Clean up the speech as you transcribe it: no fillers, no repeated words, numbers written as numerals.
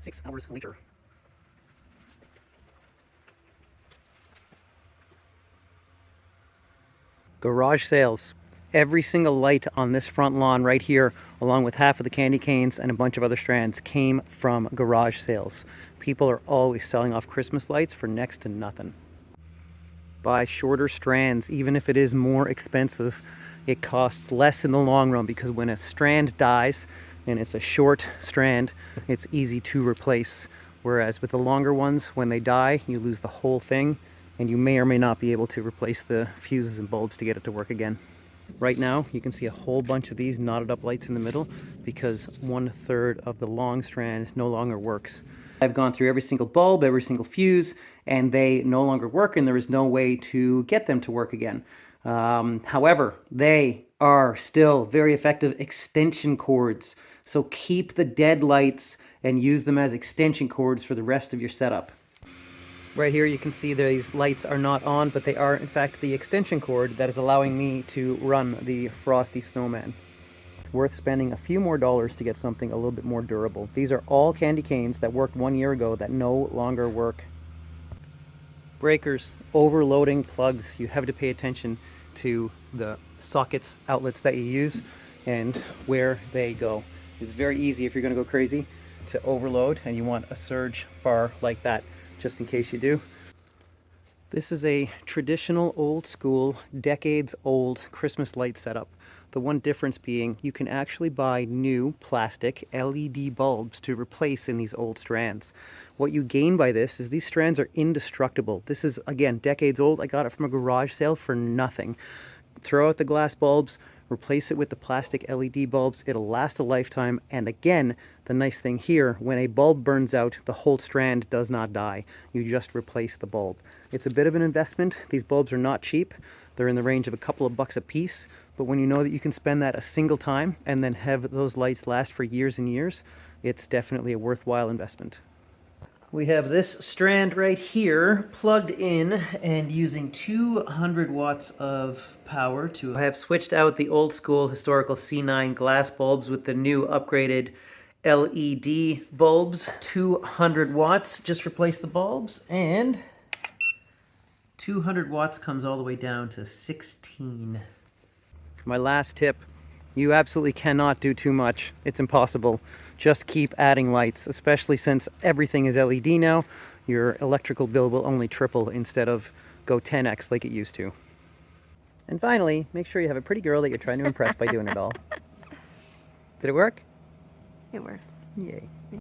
6 hours later. Garage sales. Every single light on this front lawn right here, along with half of the candy canes and a bunch of other strands, came from garage sales. People are always selling off Christmas lights for next to nothing. Buy shorter strands. Even if it is more expensive, it costs less in the long run, because when a strand dies and it's a short strand, it's easy to replace. Whereas with the longer ones, when they die, you lose the whole thing, and you may or may not be able to replace the fuses and bulbs to get it to work again. Right now, you can see a whole bunch of these knotted up lights in the middle because 1/3 of the long strand no longer works. I've gone through every single bulb, every single fuse, and they no longer work, and there is no way to get them to work again. However, they are still very effective extension cords. So keep the dead lights and use them as extension cords for the rest of your setup. Right here you can see these lights are not on, but they are in fact the extension cord that is allowing me to run the Frosty Snowman. It's worth spending a few more dollars to get something a little bit more durable. These are all candy canes that worked 1 year ago that no longer work. Breakers, overloading plugs. You have to pay attention to the sockets, outlets that you use, and where they go. It's very easy, if you're going to go crazy, to overload, and you want a surge bar like that, just in case you do. This is a traditional, old school, decades old Christmas light setup. The one difference being you can actually buy new plastic LED bulbs to replace in these old strands. What you gain by this is these strands are indestructible. This is, again, decades old. I got it from a garage sale for nothing. Throw out the glass bulbs, replace it with the plastic LED bulbs. It'll last a lifetime. And again, the nice thing here, when a bulb burns out, the whole strand does not die. You just replace the bulb. It's a bit of an investment. These bulbs are not cheap. They're in the range of a couple of bucks a piece. But when you know that you can spend that a single time and then have those lights last for years and years, it's definitely a worthwhile investment. We have this strand right here plugged in and using 200 watts of power to... I have switched out the old school historical C9 glass bulbs with the new upgraded LED bulbs. 200 watts, just replace the bulbs, and 200 watts comes all the way down to 16. My last tip, you absolutely cannot do too much. It's impossible. Just keep adding lights, especially since everything is LED now. Your electrical bill will only triple instead of go 10x like it used to. And finally, make sure you have a pretty girl that you're trying to impress by doing it all. Did it work? It worked. Yay.